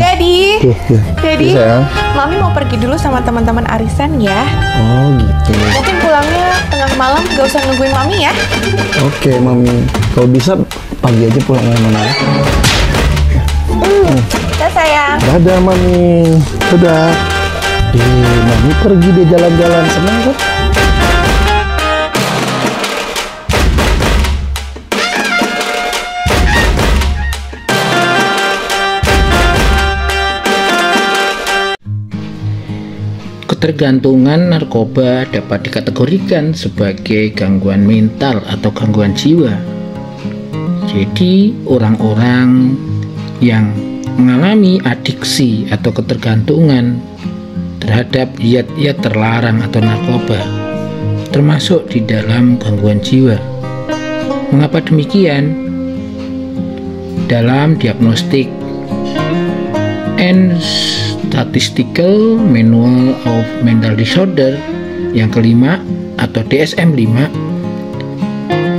Daddy, Ya. Daddy, Sayang. Mami mau pergi dulu sama teman-teman arisan ya. Oh gitu. Mungkin pulangnya tengah malam, gak usah nungguin Mami ya. Oke, Mami. Kalau bisa pagi aja pulang ya, Nona. Udah sayang. Dadah, Mami. Dadah. Mami pergi deh jalan-jalan. Senang kan? Ketergantungan narkoba dapat dikategorikan sebagai gangguan mental atau gangguan jiwa. Jadi, orang-orang yang mengalami adiksi atau ketergantungan terhadap zat-zat terlarang atau narkoba termasuk di dalam gangguan jiwa. Mengapa demikian? Dalam diagnostik Statistical Manual of Mental Disorder yang kelima atau DSM-5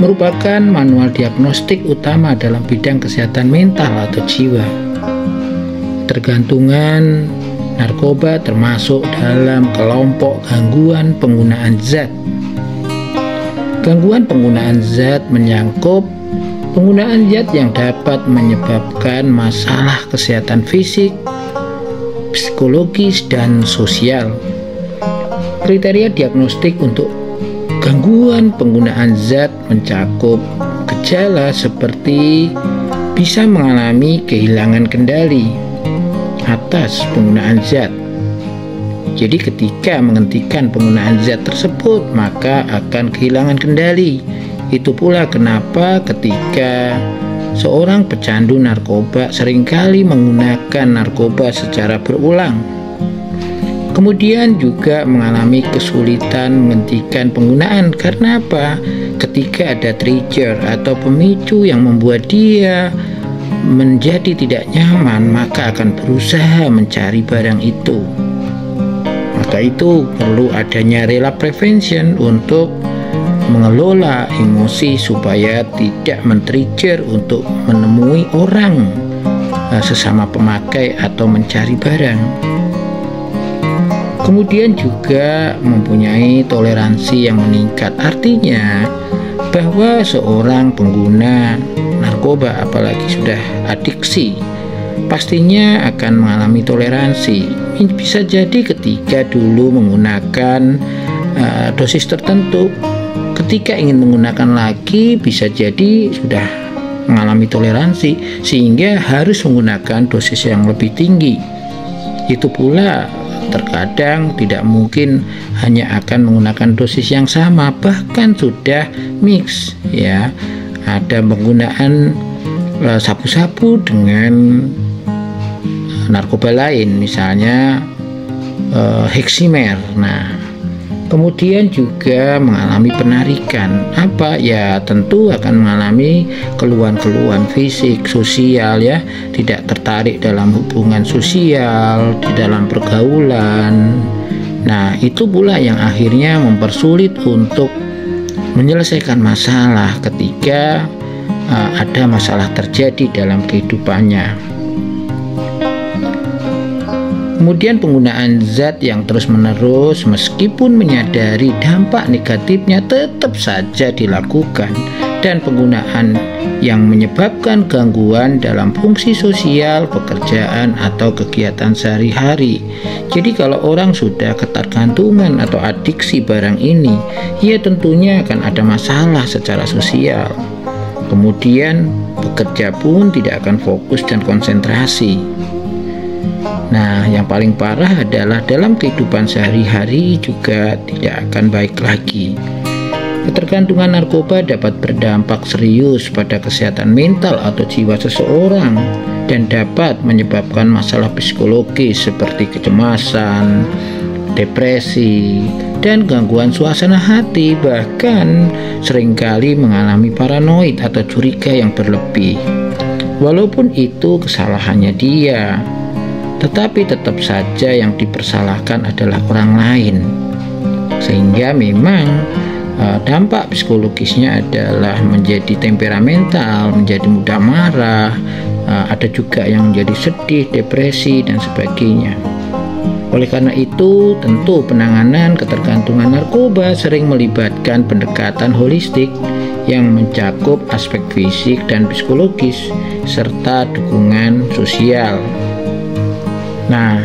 merupakan manual diagnostik utama dalam bidang kesehatan mental atau jiwa. Tergantungan narkoba termasuk dalam kelompok gangguan penggunaan zat. Gangguan penggunaan zat menyangkut penggunaan zat yang dapat menyebabkan masalah kesehatan fisik, psikologis, dan sosial. Kriteria diagnostik untuk gangguan penggunaan zat mencakup gejala seperti bisa mengalami kehilangan kendali atas penggunaan zat. Jadi ketika menghentikan penggunaan zat tersebut maka akan kehilangan kendali. Itu pula kenapa ketika seorang pecandu narkoba seringkali menggunakan narkoba secara berulang. Kemudian juga mengalami kesulitan menghentikan penggunaan. Karena apa? Ketika ada trigger atau pemicu yang membuat dia menjadi tidak nyaman, maka akan berusaha mencari barang itu. Maka itu perlu adanya relapse prevention untuk mengelola emosi supaya tidak men-trigger untuk menemui orang sesama pemakai atau mencari barang. Kemudian juga mempunyai toleransi yang meningkat, artinya bahwa seorang pengguna narkoba apalagi sudah adiksi pastinya akan mengalami toleransi. Bisa jadi ketika dulu menggunakan dosis tertentu, ketika ingin menggunakan lagi bisa jadi sudah mengalami toleransi sehingga harus menggunakan dosis yang lebih tinggi. Itu pula terkadang tidak mungkin hanya akan menggunakan dosis yang sama, bahkan sudah mix ya. Ada penggunaan sabu-sabu dengan narkoba lain, misalnya heximer. Nah, kemudian juga mengalami penarikan. Apa? Ya tentu akan mengalami keluhan-keluhan fisik, sosial ya, tidak tertarik dalam hubungan sosial, di dalam pergaulan. Nah, itu pula yang akhirnya mempersulit untuk menyelesaikan masalah ketika ada masalah terjadi dalam kehidupannya. Kemudian penggunaan zat yang terus-menerus meskipun menyadari dampak negatifnya tetap saja dilakukan, dan penggunaan yang menyebabkan gangguan dalam fungsi sosial, pekerjaan, atau kegiatan sehari-hari. Jadi kalau orang sudah ketergantungan atau adiksi barang ini, ya tentunya akan ada masalah secara sosial. Kemudian bekerja pun tidak akan fokus dan konsentrasi. Nah, yang paling parah adalah dalam kehidupan sehari-hari juga tidak akan baik lagi. Ketergantungan narkoba dapat berdampak serius pada kesehatan mental atau jiwa seseorang dan dapat menyebabkan masalah psikologis seperti kecemasan, depresi, dan gangguan suasana hati, bahkan seringkali mengalami paranoid atau curiga yang berlebih. Walaupun itu kesalahannya dia, tetapi tetap saja yang dipersalahkan adalah orang lain, sehingga memang dampak psikologisnya adalah menjadi temperamental, menjadi mudah marah, ada juga yang menjadi sedih, depresi, dan sebagainya. Oleh karena itu, tentu penanganan ketergantungan narkoba sering melibatkan pendekatan holistik yang mencakup aspek fisik dan psikologis serta dukungan sosial. Nah,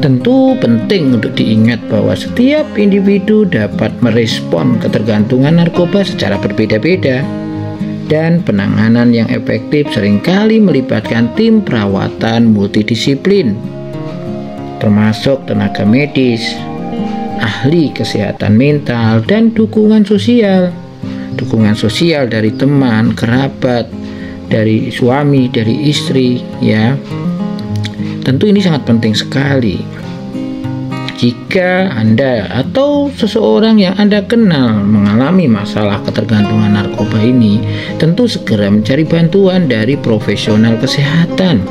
tentu penting untuk diingat bahwa setiap individu dapat merespon ketergantungan narkoba secara berbeda-beda, dan penanganan yang efektif seringkali melibatkan tim perawatan multidisiplin, termasuk tenaga medis, ahli kesehatan mental, dan dukungan sosial. Dukungan sosial dari teman, kerabat, dari suami, dari istri, ya. Tentu ini sangat penting sekali. Jika Anda atau seseorang yang Anda kenal mengalami masalah ketergantungan narkoba ini, tentu segera mencari bantuan dari profesional kesehatan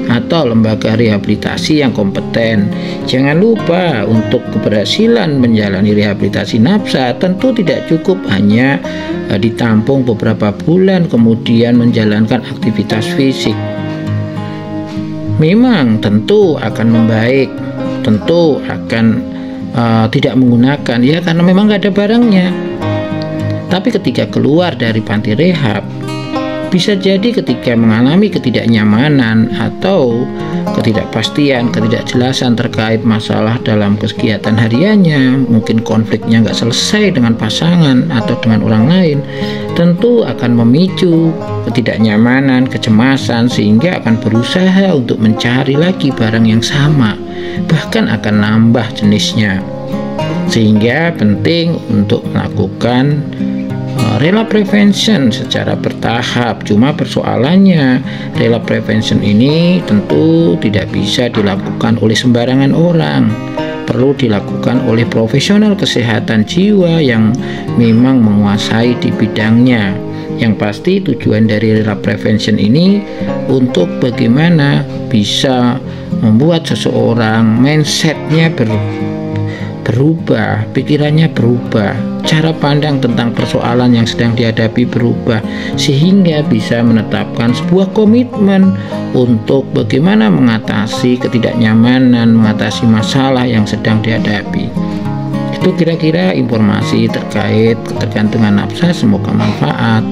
atau lembaga rehabilitasi yang kompeten. Jangan lupa, untuk keberhasilan menjalani rehabilitasi nafsa tentu tidak cukup hanya ditampung beberapa bulan kemudian menjalankan aktivitas fisik. Memang tentu akan membaik, tentu akan tidak menggunakan, ya, karena memang nggak ada barangnya. Tapi ketika keluar dari panti rehab, bisa jadi ketika mengalami ketidaknyamanan atau ketidakpastian, ketidakjelasan terkait masalah dalam kegiatan hariannya, mungkin konfliknya nggak selesai dengan pasangan atau dengan orang lain, tentu akan memicu ketidaknyamanan, kecemasan, sehingga akan berusaha untuk mencari lagi barang yang sama, bahkan akan nambah jenisnya. Sehingga penting untuk melakukan rela prevention secara bertahap. Cuma persoalannya, rela prevention ini tentu tidak bisa dilakukan oleh sembarangan orang. Perlu dilakukan oleh profesional kesehatan jiwa yang memang menguasai di bidangnya. Yang pasti tujuan dari rela prevention ini untuk bagaimana bisa membuat seseorang mindsetnya berubah, pikirannya berubah, cara pandang tentang persoalan yang sedang dihadapi berubah, sehingga bisa menetapkan sebuah komitmen untuk bagaimana mengatasi ketidaknyamanan, mengatasi masalah yang sedang dihadapi. Itu kira-kira informasi terkait ketergantungan nafsa. Semoga manfaat.